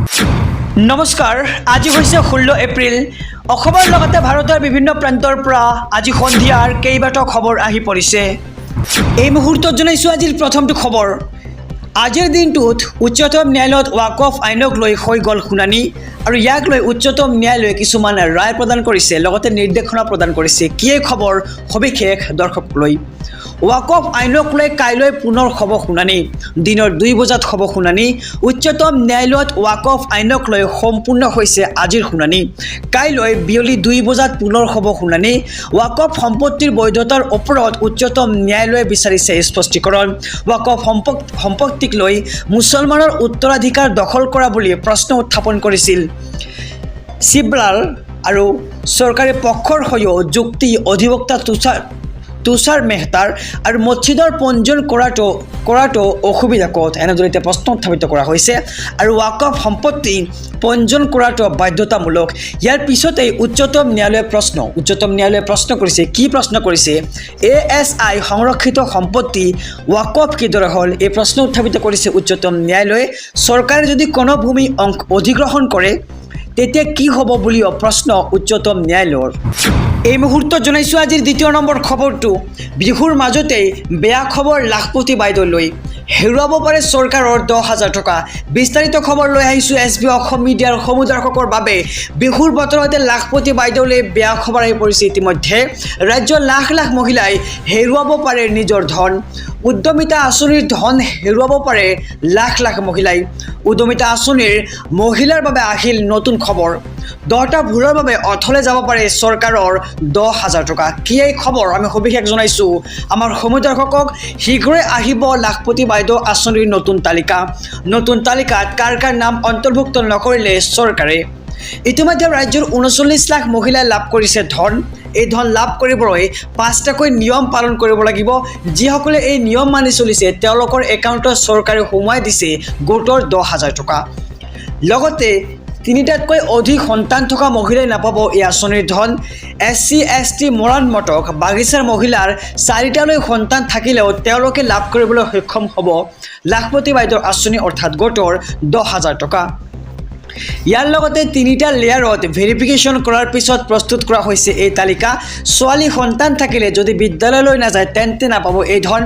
নমস্কাৰ, আজি হৈছে 16 এপ্ৰিল। অসমৰ লগতে ভাৰতৰ বিভিন্ন প্ৰান্তৰ পৰা আজি সন্ধিয়াৰ কেইবাটাও খবৰ আহি পৰিছে। এই মুহূৰ্তত জনাইছোঁ আজিৰ প্ৰথমটো খবৰ। আজিৰ দিনটোত উচ্চতম ন্যায়ালয়ত ৱাকফ আইনক লৈ হৈ গ'ল শুনানি আৰু ইয়াক লৈ উচ্চতম ন্যায়ালয়ে কিছুমান ৰায় প্ৰদান কৰিছে, লগতে নিৰ্দেশনা প্ৰদান কৰিছে। কি এই খবৰ সবিশেষ দৰ্শকলৈ। ৱাকফ আইনক লৈ কাইলৈ পুনৰ হ'ব শুনানি। দিনৰ 2 বজাত হ'ব শুনানি। উচ্চতম ন্যায়ালয়ত ৱাকফ আইনক লৈ সম্পূৰ্ণ হৈছে আজিৰ শুনানি। কাইলৈ বিয়লি 2 বজাত পুনৰ হ'ব শুনানি। ৱাকফ সম্পত্তিৰ বৈধতাৰ ওপৰত উচ্চতম ন্যায়ালয়ে বিচাৰিছে স্পষ্টীকৰণ। ৱাকফ সম্পত্তিক লৈ মুছলমানৰ উত্তৰাধিকাৰ দখল কৰা বুলি প্ৰশ্ন উত্থাপন কৰিছিল চিব্ৰাল আৰু চৰকাৰী পক্ষৰ হৈও যুক্তি অধিবক্তা তুষাৰ মেহতাৰ আৰু মছজিদৰ পঞ্জীয়ন কৰাটো অসুবিধা ক'ত, এনেদৰে এতিয়া প্ৰশ্ন উত্থাপিত কৰা হৈছে। আৰু ৱাকফ সম্পত্তি পঞ্জীয়ন কৰাটো বাধ্যতামূলক। ইয়াৰ পিছতেই উচ্চতম ন্যায়ালয়ে প্ৰশ্ন কৰিছে। কি প্ৰশ্ন কৰিছে? ASI সংৰক্ষিত সম্পত্তি ৱাকফ কিদৰে হ'ল, এই প্ৰশ্ন উত্থাপিত কৰিছে উচ্চতম ন্যায়ালয়ে। চৰকাৰে যদি কোনো ভূমি অধিগ্ৰহণ কৰে তেতিয়া কি হ'ব বুলিও প্ৰশ্ন উচ্চতম ন্যায়ালয়ৰ। এই মুহূৰ্তত জনাইছোঁ আজিৰ 2 নম্বৰ খবৰটো। বিহুৰ মাজতেই বেয়া খবৰ লাখপতি বাইদেউলৈ। হেৰুৱাব পাৰে চৰকাৰৰ 10,000 টকা। বিস্তাৰিত খবৰ লৈ আহিছোঁ SB অসম মিডিয়াৰ সমূহ দৰ্শকৰ বাবে। বিহুৰ বতৰতে লাখপতি বাইদেউলৈ বেয়া খবৰ আহি পৰিছে। ইতিমধ্যে ৰাজ্যৰ লাখ লাখ মহিলাই হেৰুৱাব পাৰে নিজৰ ধন। উদ্যমিতা আঁচনিৰ ধন হেৰুৱাব পাৰে লাখ লাখ মহিলাই। উদ্যমিতা আঁচনিৰ মহিলাৰ বাবে আহিল নতুন খবৰ। 10টা ভুলৰ বাবে অথলে যাব পাৰে চৰকাৰৰ 10,000 টকা। কি এই খবৰ আমি সবিশেষ জনাইছোঁ আমাৰ সমূহ দৰ্শকক। শীঘ্ৰে আহিব লাখপতি বাইদেউ আঁচনিৰ নতুন তালিকা। নতুন তালিকাত কাৰ কাৰ নাম অন্তৰ্ভুক্ত নকৰিলে চৰকাৰে। ইতিমধ্যে ৰাজ্যৰ 39 লাখ মহিলাই লাভ কৰিছে ধন। এই ধন লাভ কৰিবলৈ 5টাকৈ নিয়ম পালন কৰিব লাগিব। যিসকলে এই নিয়ম মানি চলিছে তেওঁলোকৰ একাউণ্টত চৰকাৰে সোমোৱাই দিছে গোটৰ 10,000 টকা। লগতে 3টাতকৈ অধিক সন্তান থকা মহিলাই নাপাব এই আঁচনিৰ ধন। SC ST মৰাণ মটক বাগিচাৰ মহিলাৰ 4টালৈ সন্তান থাকিলেও তেওঁলোকে লাভ কৰিবলৈ সক্ষম হ'ব লাখপতি বাইদেউৰ আঁচনি অৰ্থাৎ গোটৰ 10,000 টকা। ইয়াৰ লগতে 3টা লেয়াৰত ভেৰিফিকেশ্যন কৰাৰ পিছত প্ৰস্তুত কৰা হৈছে এই তালিকা। ছোৱালী সন্তান থাকিলে যদি বিদ্যালয়লৈ নাযায় তেন্তে নাপাব এই ধন।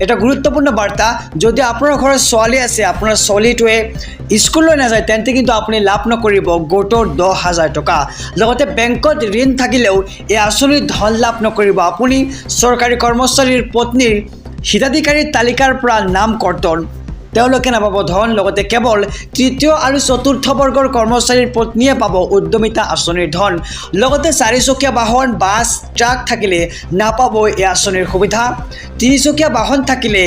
এটা গুৰুত্বপূৰ্ণ বাৰ্তা। যদি আপোনাৰ ঘৰত ছোৱালী আছে, আপোনাৰ ছোৱালীটোৱে স্কুললৈ নাযায় তেন্তে কিন্তু আপুনি লাভ নকৰিব গোটৰ 10,000 টকা। লগতে বেংকত ঋণ থাকিলেও এই আঁচনিৰ ধন লাভ নকৰিব আপুনি। চৰকাৰী কৰ্মচাৰীৰ পত্নীৰ হিতাধিকাৰীৰ তালিকাৰ পৰা নাম কৰ্তন, তেওঁলোকে নাপাব ধন। লগতে কেৱল 3য় আৰু 4ৰ্থ বৰ্গৰ কৰ্মচাৰীৰ পত্নীয়ে পাব উদ্যমিতা আঁচনিৰ ধন। লগতে 4চকীয়া বাহন, বাছ, ট্ৰাক থাকিলে নাপাব এই আঁচনিৰ সুবিধা। 3চকীয়া বাহন থাকিলে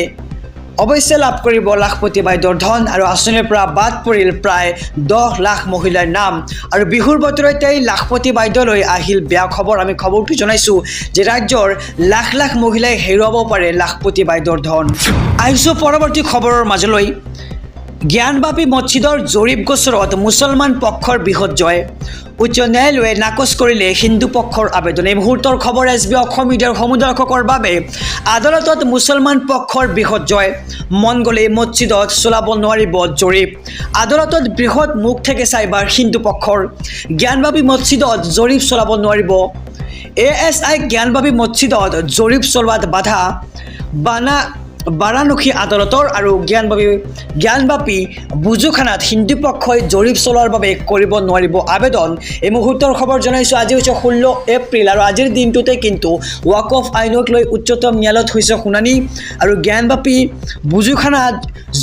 অৱশ্যে লাভ কৰিব লাখপতি বাইদেউৰ ধন। আৰু আঁচনিৰ পৰা বাদ পৰিল প্ৰায় 10 লাখ মহিলাৰ নাম। আৰু বিহুৰ বতৰতেই লাখপতি বাইদেউলৈ আহিল বেয়া খবৰ। আমি খবৰটো জনাইছোঁ যে ৰাজ্যৰ লাখ লাখ মহিলাই হেৰুৱাব পাৰে লাখপতি বাইদেউৰ ধন। আহিছোঁ পৰৱৰ্তী খবৰৰ মাজলৈ। জ্ঞানবাপী মছজিদৰ জৰীপ গোচৰত মুছলমান পক্ষৰ বৃহৎ জয়। উচ্চ ন্যায়ালয়ে নাকচ কৰিলে হিন্দু পক্ষৰ আবেদন। এই মুহূৰ্তৰ খবৰ SB অসম মিডিয়াৰ সমূহ দৰ্শকৰ বাবে। আদালতত মুছলমান পক্ষৰ বৃহৎ জয়। মন গ'লে মছজিদত চলাব নোৱাৰিব জৰীপ। আদালতত বৃহৎ মুখ থেকেচা এইবাৰ হিন্দু পক্ষৰ। জ্ঞানবাপী মছজিদত জৰীপ চলাব নোৱাৰিব। ASI জ্ঞানবাপী মছজিদত জৰীপ চলোৱাত বাধা। বাৰাণসী আদালতৰ আৰু জ্ঞানবাপী বুজুখানাত হিন্দু পক্ষই জৰীপ চলোৱাৰ বাবে কৰিব নোৱাৰিব আবেদন। এই মুহূৰ্তৰ খবৰ জনাইছোঁ। আজি হৈছে 16 এপ্ৰিল আৰু আজিৰ দিনটোতে কিন্তু ৱাকফ আইনক লৈ উচ্চতম ন্যায়ালয়ত হৈছে শুনানি আৰু জ্ঞানবাপী বুজুখানাত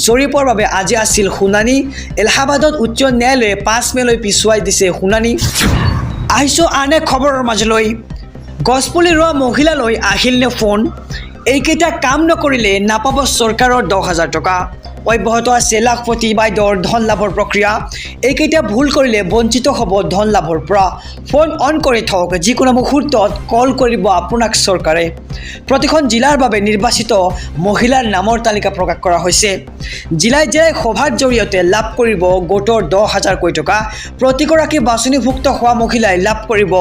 জৰীপৰ বাবে আজি আছিল শুনানি। এলাহাবাদত উচ্চ ন্যায়ালয়ে 5 মেলৈ পিছুৱাই দিছে শুনানি। আহিছোঁ আন এক খবৰৰ মাজলৈ। গছপুলি ৰোৱা মহিলালৈ আহিলনে ফোন? এইকেইটা কাম নকৰিলে নাপাব চৰকাৰৰ 10,000 টকা। অব্যাহত আছে লাখপতি বাইদেউৰ ধন লাভৰ প্ৰক্ৰিয়া। এইকেইটা ভুল কৰিলে বঞ্চিত হ'ব ধন লাভৰ পৰা। ফোন অন কৰি থওক, যিকোনো মুহূৰ্তত কল কৰিব আপোনাক চৰকাৰে। প্ৰতিখন জিলাৰ বাবে নিৰ্বাচিত মহিলাৰ নামৰ তালিকা প্ৰকাশ কৰা হৈছে। জিলাই জিলাই সভাৰ জৰিয়তে লাভ কৰিব গোটৰ 10,000 টকা। প্ৰতিগৰাকী বাছনিভুক্ত হোৱা মহিলাই লাভ কৰিব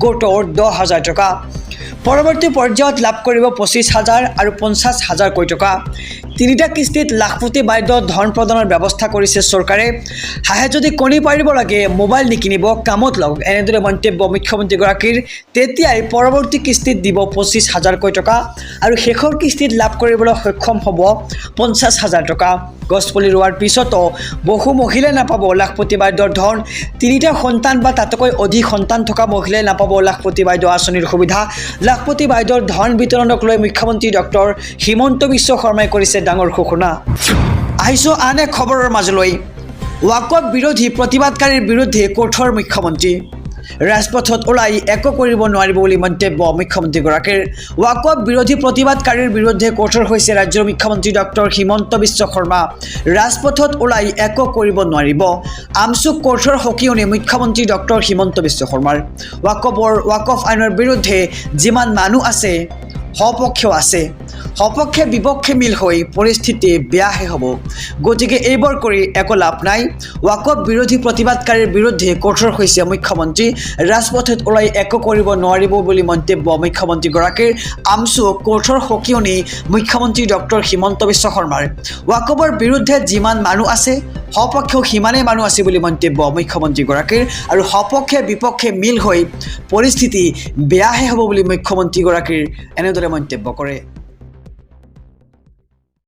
গোটৰ 10,000 টকা। পৰৱৰ্তী পৰ্যায়ত লাভ কৰিব 25,000 আৰু 50,000 টকা। তিনিটা কিস্তিত লাখপতি বাধ্য ধন প্ৰদানৰ ব্যৱস্থা কৰিছে চৰকাৰে হাহে যদি কণী পাৰিব লাগে মোবাইল নিকিনিব কামত লওক এনেদৰে মন্তব্য মুখ্যমন্ত্ৰীগৰাকীৰ তেতিয়াই পৰৱৰ্তী কিস্তিত দিব 25,000কৈ টকা আৰু শেষৰ কিস্তিত লাভ কৰিবলৈ সক্ষম হ'ব 50,000 টকা গছপুলি ৰোৱাৰ পিছতো বহু মহিলাই নাপাব লাখপতি বাধ্যৰ ধন তিনিটা সন্তান বা তাতকৈ অধিক সন্তান থকা মহিলাই নাপাব লাখপতি বাধ্য আঁচনিৰ সুবিধা লাখপতি বাধ্যৰ ধন বিতৰণক লৈ মুখ্যমন্ত্ৰী ডক্টৰ হিমন্ত বিশ্ব শৰ্মাই কৰিছে ডাঙৰ ঘোষণা আহিছো আন এক খবৰৰ মাজলৈ ৱাকফ বিৰোধী প্ৰতিবাদকাৰীৰ বিৰুদ্ধে কঠোৰ মুখ্যমন্ত্ৰী ৰাজপথত ওলাই একো কৰিব নোৱাৰিব বুলি মন্তব্য মুখ্যমন্ত্ৰীগৰাকীৰ ৱাকফ বিৰোধী প্ৰতিবাদকাৰীৰ বিৰুদ্ধে কঠোৰ হৈছে ৰাজ্যৰ মুখ্যমন্ত্ৰী ডক্টৰ হিমন্ত বিশ্ব শৰ্মা ৰাজপথত ওলাই একো কৰিব নোৱাৰিব আমচুক কঠোৰ সকিয়নি মুখ্যমন্ত্ৰী ডক্টৰ হিমন্ত বিশ্ব শৰ্মাৰ ৱাকফ আইনৰ বিৰুদ্ধে যিমান মানুহ আছে সপক্ষেও আছে সপক্ষে বিপক্ষে মিল হৈ পৰিস্থিতি বেয়াহে হ'ব গতিকে এইবোৰ কৰি একো লাভ নাই ৱাকফ বিৰোধী প্ৰতিবাদকাৰীৰ বিৰুদ্ধে কঠোৰ হৈছে মুখ্যমন্ত্ৰী ৰাজপথত ওলাই একো কৰিব নোৱাৰিব বুলি মন্তব্য মুখ্যমন্ত্ৰীগৰাকীৰ আমচু কঠোৰ সকিয়নি মুখ্যমন্ত্ৰী ডক্টৰ হিমন্ত বিশ্ব শৰ্মাৰ ৱাকফৰ বিৰুদ্ধে যিমান মানুহ আছে সপক্ষেও সিমানেই মানুহ আছে বুলি মন্তব্য মুখ্যমন্ত্ৰীগৰাকীৰ আৰু সপক্ষে বিপক্ষে মিল হৈ পৰিস্থিতি বেয়াহে হ'ব বুলি মুখ্যমন্ত্ৰীগৰাকীৰ এনেদৰে মন্তব্য কৰে